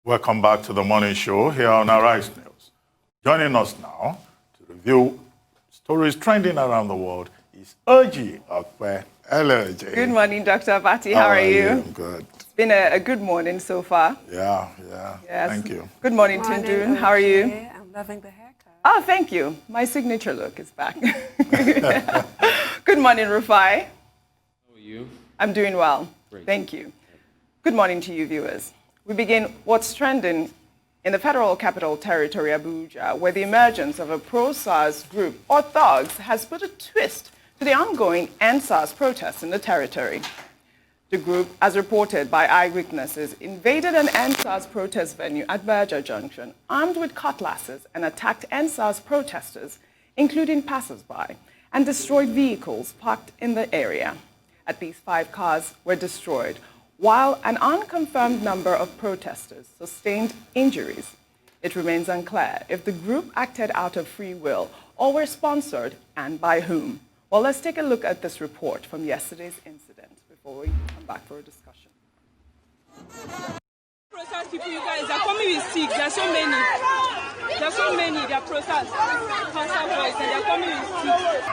Welcome back to the morning show here on Arise News. Joining us now to review stories trending around the world is Okpe. Hello, Oji. Good morning, Dr. Abati. How are you? I'm good. It's been a good morning so far. Yeah. Yes. Thank you. Good morning, Tundun. How are you? I'm loving the haircut. Oh, thank you. My signature look is back. Good morning, Rufai. How are you? I'm doing well. Great. Thank you. Good morning to you, viewers. We begin what's trending in the Federal Capital Territory, Abuja, where the emergence of a pro-SARS group, or thugs, has put a twist to the ongoing end-SARS protests in the territory. The group, as reported by eyewitnesses, invaded an end-SARS protest venue at Abuja Junction, armed with cutlasses, and attacked end-SARS protesters, including passers-by, and destroyed vehicles parked in the area. At least 5 cars were destroyed, while an unconfirmed number of protesters sustained injuries. It remains unclear if the group acted out of free will or were sponsored, and by whom. Well, let's take a look at this report from yesterday's incident before we come back for a discussion. Pro-SARS people, you guys are coming with sick. There are so many. They are pro-SARS cancer boys, and they are coming with sick.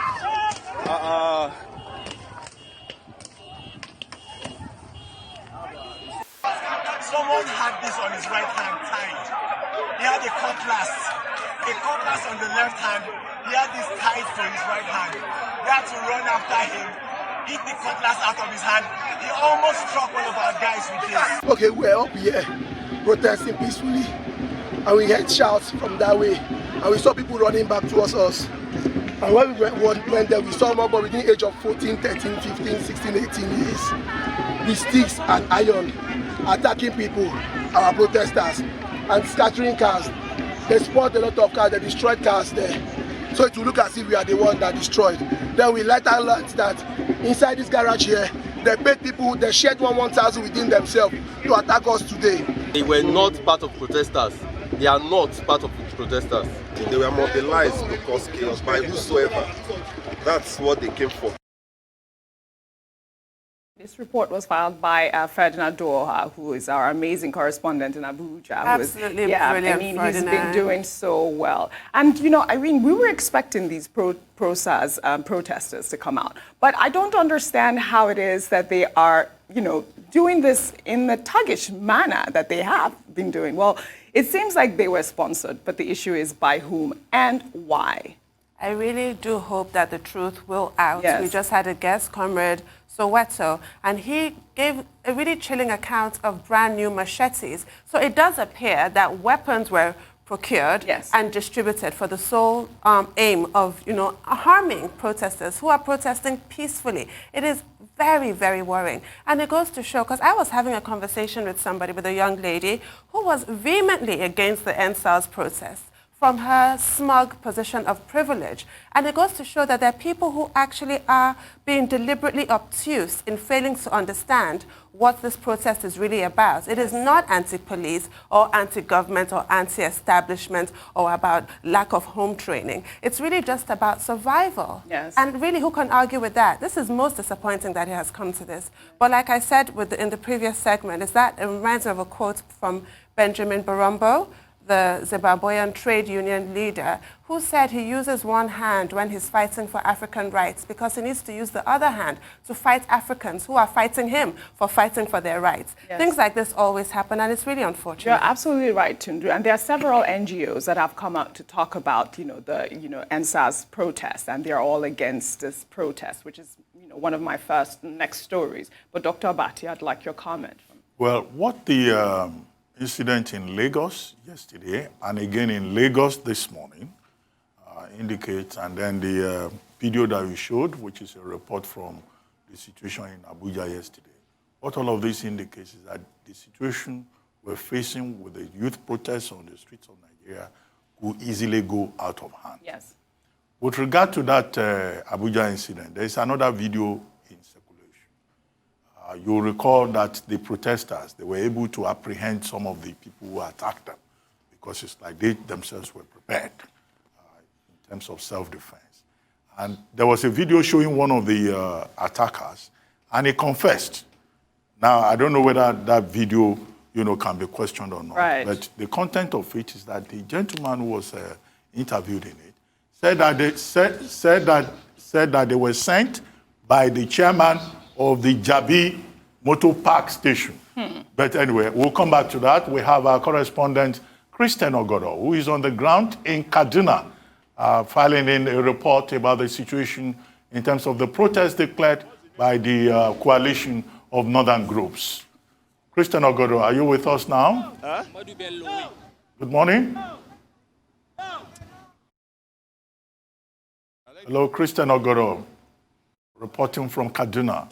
Someone had this on his right hand tied. He had a cutlass on the left hand. He had this tied to his right hand. We had to run after him, hit the cutlass out of his hand. He almost struck one of our guys with this. Okay, we're up here protesting peacefully, and we heard shouts from that way, and we saw people running back towards us. And when we went there, we saw more but within the age of 14, 13, 15, 16, 18 years, with sticks and iron, attacking people, our protesters, and scattering cars. They spoiled a lot of cars, they destroyed cars there. So it will look as if we are the one that destroyed. Then we later learned that inside this garage here, they paid people, they shared 1,000 within themselves to attack us today. They were not part of protesters. They are not part of the protesters. They were mobilized to cause chaos by whosoever. That's what they came for. This report was filed by Ferdinand Doha, who is our amazing correspondent in Abuja. Absolutely brilliant, Ferdinand. He's been doing so well. And, you know, Irene, we were expecting these pro-SARS protesters to come out. But I don't understand how it is that they are, doing this in the thuggish manner that they have been doing. Well, it seems like they were sponsored, but the issue is by whom and why. I really do hope that the truth will out. Yes. We just had a guest, Comrade Soweto, and he gave a really chilling account of brand new machetes. So it does appear that weapons were procured and distributed for the sole aim of, harming protesters who are protesting peacefully. It is very, very worrying. And it goes to show, because I was having a conversation with somebody, with a young lady, who was vehemently against the end-SARS protest from her smug position of privilege. And it goes to show that there are people who actually are being deliberately obtuse in failing to understand what this protest is really about. It is not anti-police or anti-government or anti-establishment or about lack of home training. It's really just about survival. Yes. And really, who can argue with that? This is most disappointing that it has come to this. But like I said in the previous segment, is that it reminds me of a quote from Benjamin Barombo, the Zimbabwean trade union leader, who said he uses one hand when he's fighting for African rights because he needs to use the other hand to fight Africans who are fighting him for fighting for their rights. Yes. Things like this always happen, and it's really unfortunate. You're absolutely right, Tundu. And there are several NGOs that have come out to talk about, the end-SARS protest, and they're all against this protest, which is, one of my next stories. But Dr. Abati, I'd like your comment. Well, what the incident in Lagos yesterday and again in Lagos this morning indicates, and then the video that you showed, which is a report from the situation in Abuja yesterday. What all of this indicates is that the situation we're facing with the youth protests on the streets of Nigeria could easily go out of hand. Yes. With regard to that Abuja incident, there is another video in circulation. You'll recall that the protesters, they were able to apprehend some of the people who attacked them because it's like they themselves were prepared in terms of self-defense. And there was a video showing one of the attackers, and he confessed. Now, I don't know whether that video, can be questioned or not. Right. But the content of it is that the gentleman who was interviewed in it said that they were sent by the chairman of the Jabi Motor Park Station. But anyway, we'll come back to that. We have our correspondent, Christian Ogodo, who is on the ground in Kaduna, filing in a report about the situation in terms of the protest declared by the coalition of northern groups. Christian Ogodo, are you with us now? Good morning. Hello, Christian Ogodo, reporting from Kaduna.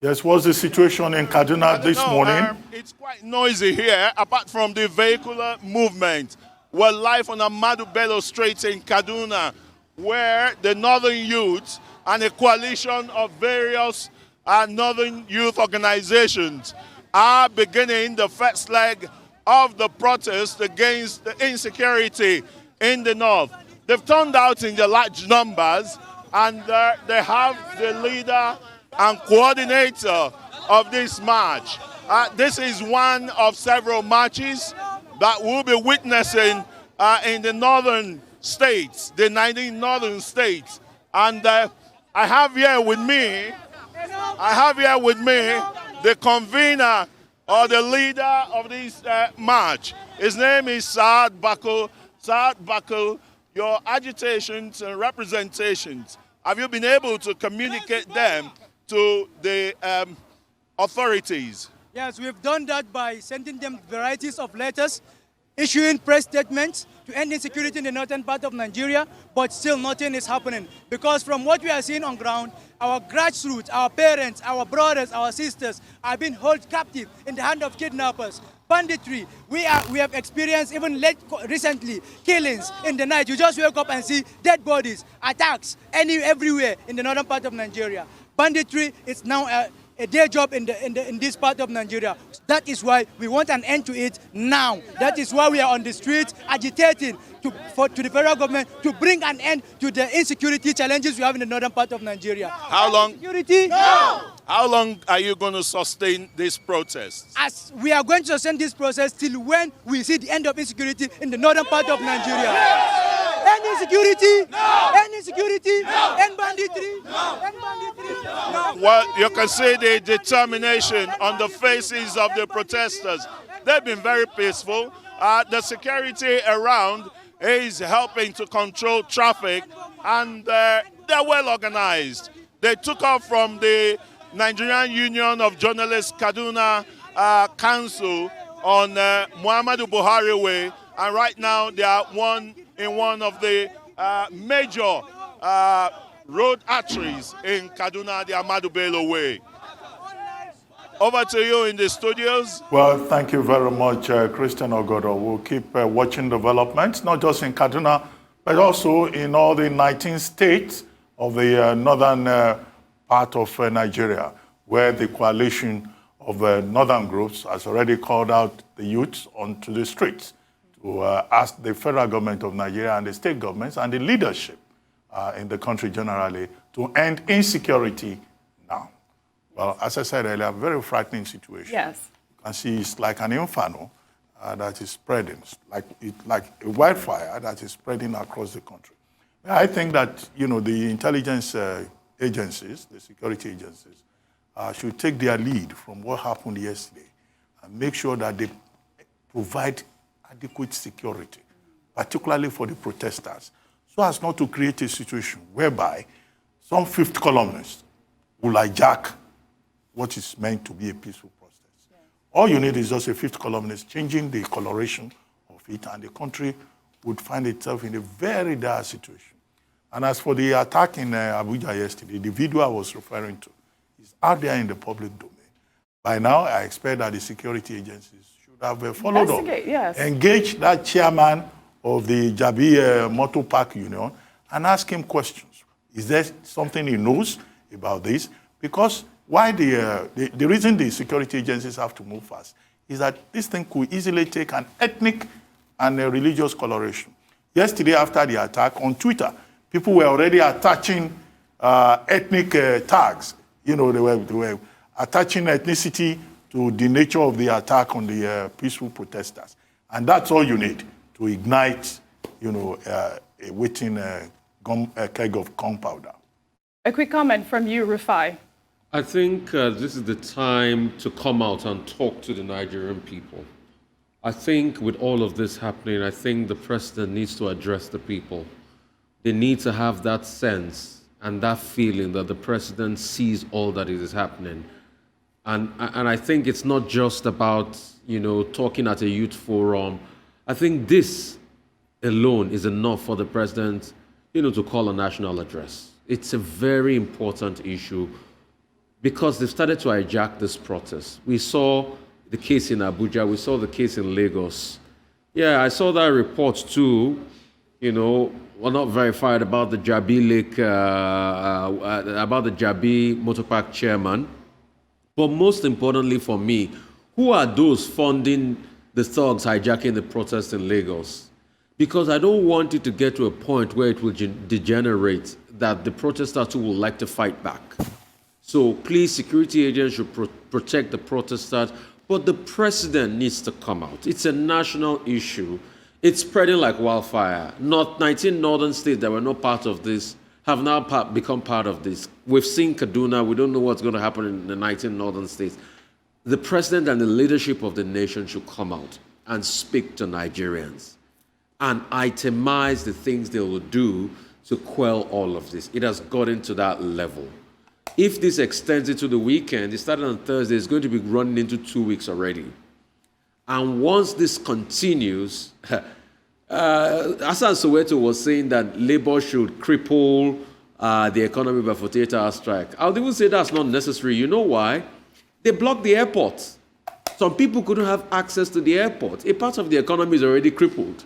Yes, what's the situation in Kaduna this morning? It's quite noisy here, apart from the vehicular movement. We're live on Ahmadu Bello Street in Kaduna, where the Northern Youth and a coalition of various Northern youth organizations are beginning the first leg of the protest against the insecurity in the north. They've turned out in the large numbers, and they have the leader and coordinator of this march. This is one of several marches that we'll be witnessing in the northern states, the 19 northern states. And I have here with me the convener or the leader of this march. His name is Saad Bakul. Saad Bakul, your agitations and representations, have you been able to communicate them to the authorities? Yes, we've done that by sending them varieties of letters, issuing press statements to end insecurity in the northern part of Nigeria, but still nothing is happening. Because from what we are seeing on ground, our grassroots, our parents, our brothers, our sisters are being held captive in the hand of kidnappers. Banditry, we have experienced even recently killings in the night. You just wake up and see dead bodies, attacks everywhere in the northern part of Nigeria. Banditry is now a day job in this part of Nigeria. That is why we want an end to it now. That is why we are on the streets agitating to the federal government to bring an end to the insecurity challenges we have in the northern part of Nigeria. How long? Security? No! How long are you going to sustain this protest? As we are going to sustain this process till when we see the end of insecurity in the northern part of Nigeria. End insecurity? No! End insecurity? No! End banditry? No! End banditry? No! Well, you can see the determination on the faces of the protesters. They've been very peaceful. The security around is helping to control traffic, and they're well organized. They took off from the Nigerian Union of Journalists Kaduna Council on Muhammadu Buhari Way, and right now they are in one of the major road arteries in Kaduna, the Ahmadu Bello Way. Over to you in the studios. Well, thank you very much, Christian Ogodo. We'll keep watching developments, not just in Kaduna, but also in all the 19 states of the northern part of Nigeria, where the coalition of northern groups has already called out the youths onto the streets to ask the federal government of Nigeria and the state governments and the leadership in the country generally to end insecurity now. Well, as I said earlier, a very frightening situation. Yes. You can see it's like an inferno that is spreading, like a wildfire that is spreading across the country. I think that, the intelligence agencies, the security agencies, should take their lead from what happened yesterday and make sure that they provide adequate security, particularly for the protesters, so as not to create a situation whereby some fifth columnists will hijack what is meant to be a peaceful protest. Yeah. All you need is just a fifth columnist changing the coloration of it, and the country would find itself in a very dire situation. And as for the attack in Abuja yesterday, the video I was referring to is out there in the public domain. By now, I expect that the security agencies should have followed up, yes. Engage that chairman of the Jabi Motor Park Union and ask him questions. Is there something he knows about this? Because why the reason the security agencies have to move fast is that this thing could easily take an ethnic and a religious coloration. Yesterday, after the attack on Twitter, people were already attaching ethnic tags. They were attaching ethnicity to the nature of the attack on the peaceful protesters. And that's all you need to ignite, a waiting keg of gunpowder. A quick comment from you, Rufai. I think this is the time to come out and talk to the Nigerian people. I think with all of this happening, I think the president needs to address the people. They need to have that sense and that feeling that the president sees all that is happening. And I think it's not just about, talking at a youth forum. I think this alone is enough for the president, to call a national address. It's a very important issue because they've started to hijack this protest. We saw the case in Abuja. We saw the case in Lagos. Yeah, I saw that report too, well, not verified about the Jabi Lake, about the Jabi Motor Park chairman. But most importantly for me, who are those funding the thugs hijacking the protests in Lagos? Because I don't want it to get to a point where it will degenerate that the protesters too will like to fight back. So please, security agents should protect the protesters, but the president needs to come out. It's a national issue. It's spreading like wildfire. 19 northern states that were not part of this have now become part of this. We've seen Kaduna. We don't know what's going to happen in the 19 northern states. The president and the leadership of the nation should come out and speak to Nigerians and itemize the things they will do to quell all of this. It has gotten to that level. If this extends into the weekend, it started on Thursday, it's going to be running into 2 weeks already. And once this continues, Hassan Soweto was saying that Labour should cripple the economy by 48-hour strike. I would even say that's not necessary. You know why? They blocked the airport. Some people couldn't have access to the airport. A part of the economy is already crippled.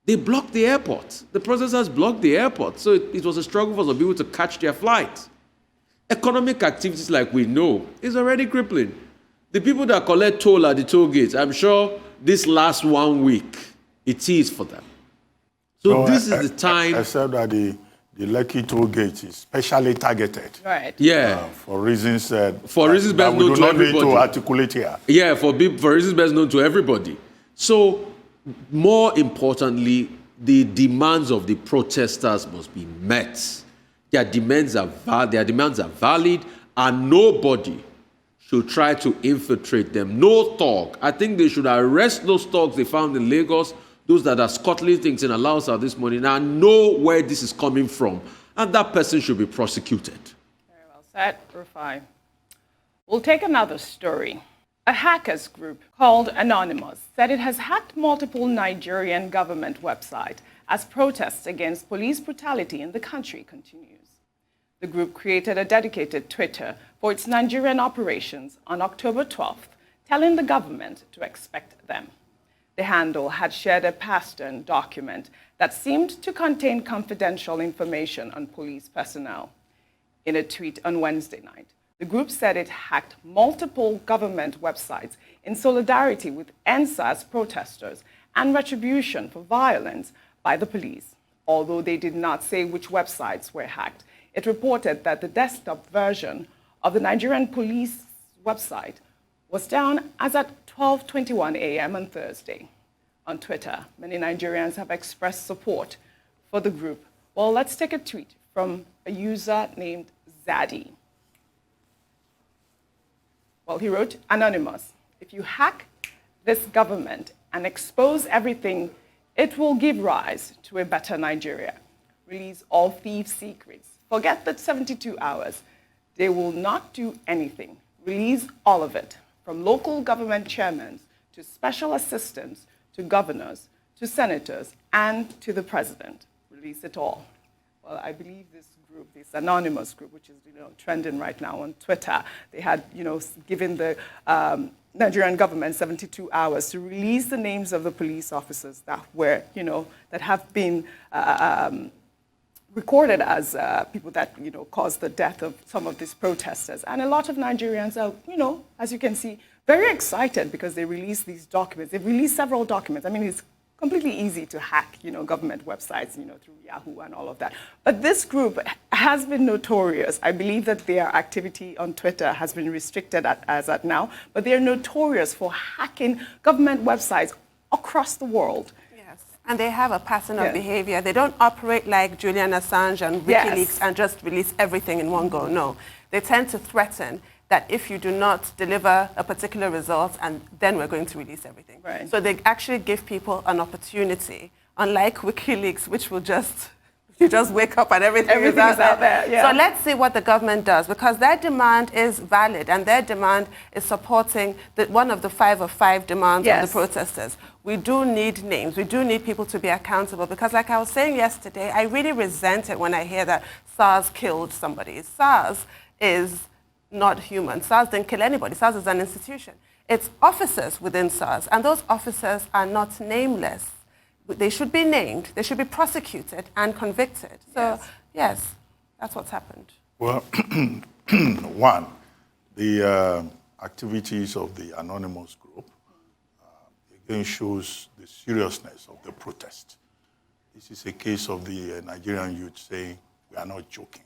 They blocked the airport. The protesters blocked the airport. So it was a struggle for some people to catch their flight. Economic activities like we know is already crippling. The people that collect toll at the toll gates, I'm sure this last 1 week, it is for them. So this is the time. Except that the Lekki toll gate is specially targeted. Right. Yeah. For reasons best known to everybody. Need to articulate here. Yeah, for reasons best known to everybody. So more importantly, the demands of the protesters must be met. Their demands are valid, and nobody should try to infiltrate them. No thug. I think they should arrest those thugs they found in Lagos, those that are scuttling things in Alausa this morning, and know where this is coming from. And that person should be prosecuted. Very well said, Rufai. We'll take another story. A hackers group called Anonymous said it has hacked multiple Nigerian government websites as protests against police brutality in the country continues. The group created a dedicated Twitter for its Nigerian operations on October 12th, telling the government to expect them. The handle had shared a Paston document that seemed to contain confidential information on police personnel. In a tweet on Wednesday night, the group said it hacked multiple government websites in solidarity with NSAS protesters and retribution for violence by the police. Although they did not say which websites were hacked, it reported that the desktop version of the Nigerian police website was down as at 12:21 a.m. on Thursday. On Twitter, many Nigerians have expressed support for the group. Well, let's take a tweet from a user named Zaddy. Well, he wrote, Anonymous, if you hack this government and expose everything, it will give rise to a better Nigeria. Release all thieves' secrets. Forget the 72 hours. They will not do anything. Release all of it, from local government chairmen to special assistants to governors to senators and to the president. Release it all. Well, I believe this group, this anonymous group, which is trending right now on Twitter, they had given the Nigerian government 72 hours to release the names of the police officers that were that have been recorded as people that caused the death of some of these protesters. And a lot of Nigerians are as you can see, very excited because they released these documents. They've released several documents. I mean, it's completely easy to hack, government websites, through Yahoo and all of that. But this group has been notorious. I believe that their activity on Twitter has been restricted as at now, but they're notorious for hacking government websites across the world. Yes, and they have a pattern of behavior. They don't operate like Julian Assange and WikiLeaks and just release everything in one go. No, they tend to threaten that if you do not deliver a particular result, and then we're going to release everything. Right. So they actually give people an opportunity, unlike WikiLeaks, which will just, you just wake up and everything is out there. Yeah. So let's see what the government does, because their demand is valid, and their demand is supporting one of the 5 of 5 demands of the protesters. We do need names. We do need people to be accountable, because like I was saying yesterday, I really resent it when I hear that SARS killed somebody. SARS is not human. SARS didn't kill anybody. SARS is an institution. It's officers within SARS, and those officers are not nameless. They should be named, they should be prosecuted and convicted. So, yes, that's what's happened. Well, one, the activities of the anonymous group again shows the seriousness of the protest. This is a case of the Nigerian youth saying, we are not joking.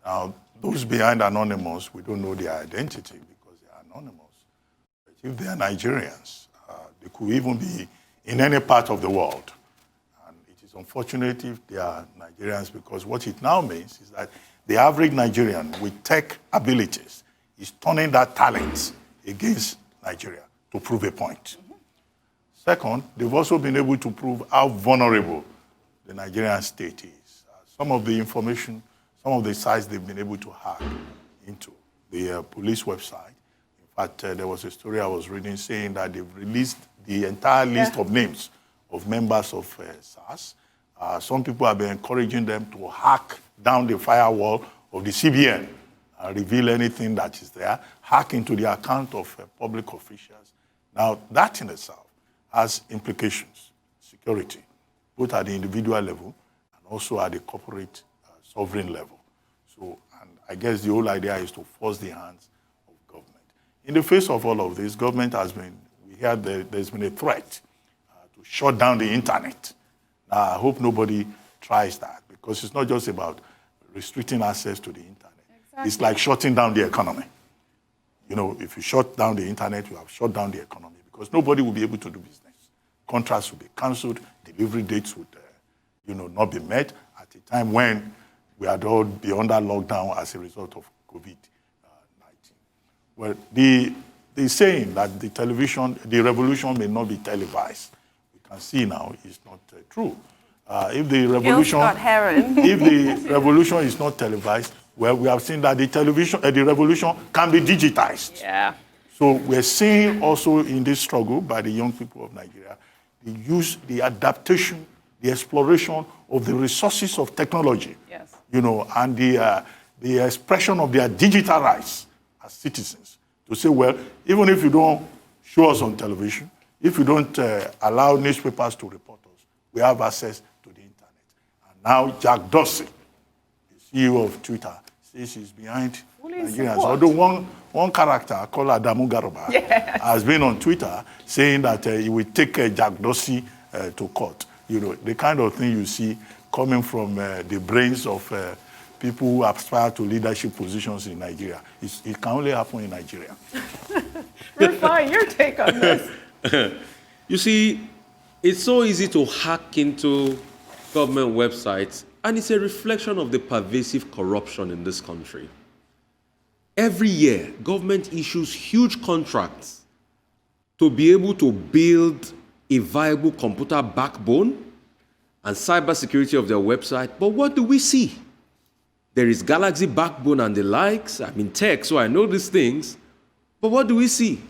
Now, those behind Anonymous, we don't know their identity because they are anonymous. But if they are Nigerians, they could even be in any part of the world. And it is unfortunate if they are Nigerians, because what it now means is that the average Nigerian with tech abilities is turning that talent against Nigeria to prove a point. Second, they've also been able to prove how vulnerable the Nigerian state is. Some of the information, some of the sites they've been able to hack into the police website. In fact, there was a story I was reading saying that they've released the entire list of names of members of SARS. Some people have been encouraging them to hack down the firewall of the CBN, reveal anything that is there, hack into the account of public officials. Now, that in itself has implications, security, both at the individual level and also at the corporate sovereign level. So, and I guess the whole idea is to force the hands of government. In the face of all of this, government has been, we hear there's been a threat to shut down the internet. Now, I hope nobody tries that, because it's not just about restricting access to the internet. Exactly. It's like shutting down the economy. You know, if you shut down the internet, you have shut down the economy, because nobody will be able to do business. Contracts will be cancelled, delivery dates would, not be met at a time when we had all be under lockdown as a result of COVID-19. Well, the saying that the revolution may not be televised, we can see now is not true. If the revolution is not televised, well, we have seen that the revolution can be digitized. Yeah. So we're seeing also in this struggle by the young people of Nigeria, the use, the adaptation, the exploration of the resources of technology, and the expression of their digital rights as citizens. To say, well, even if you don't show us on television, if you don't allow newspapers to report us, we have access to the internet. And now Jack Dorsey, the CEO of Twitter, says he's behind Nigerians. Although one character called Adamu Garuba has been on Twitter saying that he will take Jack Dorsey to court. The kind of thing you see coming from the brains of people who aspire to leadership positions in Nigeria. It can only happen in Nigeria. Rufai, your take on this? You see, it's so easy to hack into government websites, and it's a reflection of the pervasive corruption in this country. Every year, government issues huge contracts to be able to build a viable computer backbone and cybersecurity of their website. But what do we see? There is Galaxy Backbone and the likes. I'm in tech, so I know these things. But what do we see?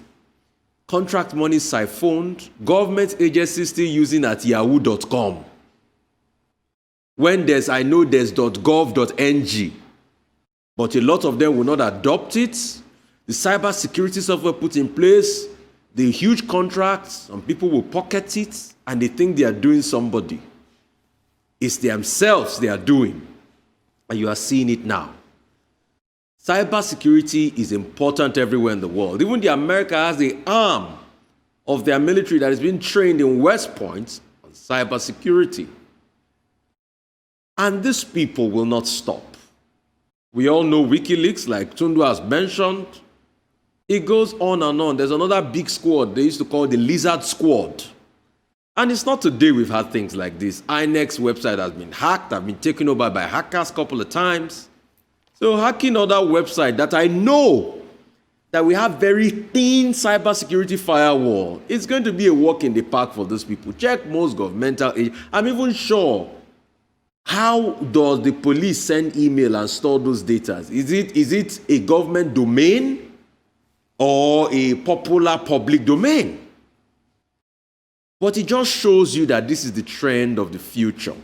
Contract money siphoned, government agencies still using at yahoo.com. When I know there's .gov.ng. But a lot of them will not adopt it. The cybersecurity software put in place, the huge contracts, some people will pocket it, and they think they are doing somebody. It's themselves they are doing. And you are seeing it now. Cybersecurity is important everywhere in the world. Even America has the arm of their military that is being trained in West Point on cybersecurity. And these people will not stop. We all know WikiLeaks, like Tundu has mentioned. It goes on and on. There's another big squad they used to call the Lizard Squad. And it's not today we've had things like this. INEC's website has been hacked, have been taken over by hackers a couple of times. So hacking other websites that I know that we have very thin cybersecurity firewall, it's going to be a walk in the park for those people. Check most governmental agencies. I'm even sure, how does the police send email and store those data? Is it a government domain or a popular public domain? But it just shows you that this is the trend of the future.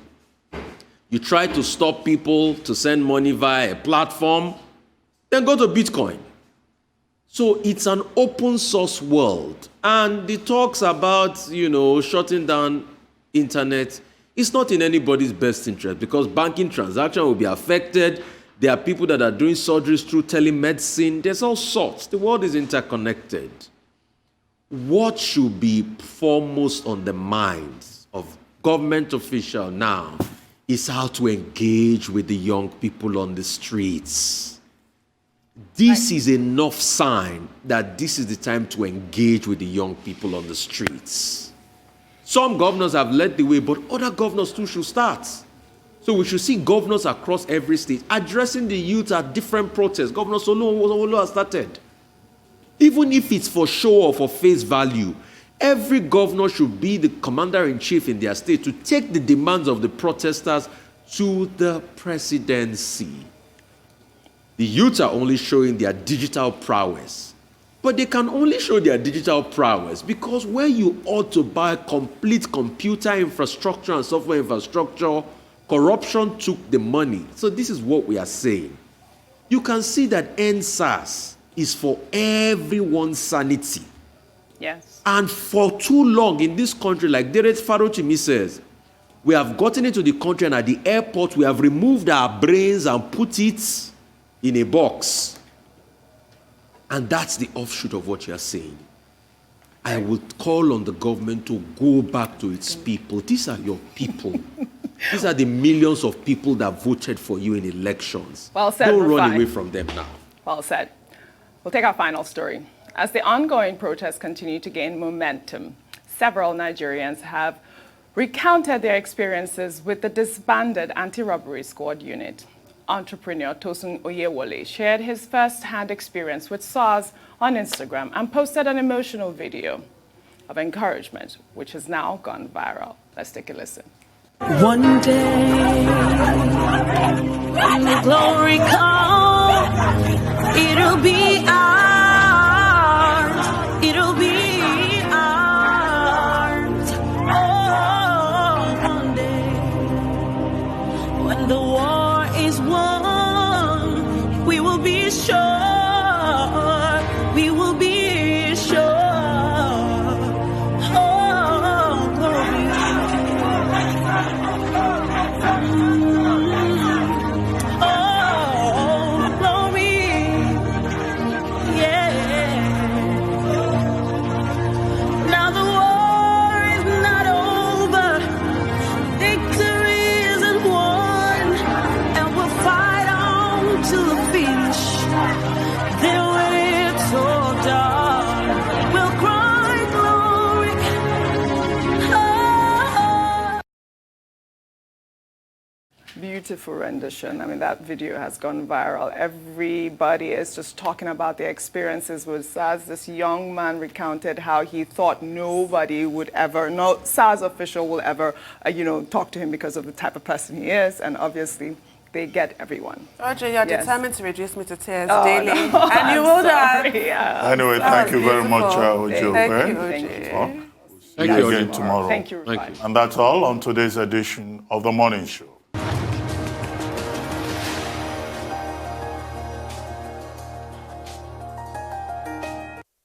You try to stop people to send money via a platform, then go to Bitcoin. So it's an open source world. And the talks about, shutting down internet, it's not in anybody's best interest because banking transactions will be affected. There are people that are doing surgeries through telemedicine. There's all sorts. The world is interconnected. What should be foremost on the minds of government officials now is how to engage with the young people on the streets. This is enough sign that this is the time to engage with the young people on the streets. Some governors have led the way, but other governors too should start. So we should see governors across every state addressing the youth at different protests. Governor Solo has started. Even if it's for show or for face value, every governor should be the commander-in-chief in their state to take the demands of the protesters to the presidency. The youth are only showing their digital prowess. But they can only show their digital prowess because where you ought to buy complete computer infrastructure and software infrastructure, corruption took the money. So this is what we are saying. You can see that NSAS is for everyone's sanity. Yes. And for too long in this country, like Deret Farochimi says, we have gotten into the country and at the airport, we have removed our brains and put it in a box. And that's the offshoot of what you're saying. I would call on the government to go back to its people. These are your people. These are the millions of people that voted for you in elections. Well said, Don't run away from them now. Well said. We'll take our final story. As the ongoing protests continue to gain momentum, several Nigerians have recounted their experiences with the disbanded anti-robbery squad unit. Entrepreneur Tosun Oyewole shared his first-hand experience with SARS on Instagram and posted an emotional video of encouragement, which has now gone viral. Let's take a listen. One day, when the glory comes, it'll be ours. It'll be ours. Oh, one day, when the war is won, we will be sure. We will be sure. Oh, glory. Oh, glory. Yeah. Now the war is not over. Victory isn't won. And we'll fight on to the finish. Then when it's all done, we'll cry glory. Oh. Beautiful rendition. I mean, that video has gone viral. Everybody is just talking about their experiences with SARS. This young man recounted how he thought nobody would ever, no SARS official will ever, talk to him because of the type of person he is. And obviously, they get everyone. Roger, you're Yes. determined to reduce me to tears Oh, daily. no. And you I'm will sorry. that. Yeah. Anyway, thank you very much, Ojo. Thank eh? you, Ojo. Thank you. See you again tomorrow. Thank you. Thank you. And that's all on today's edition of The Morning Show.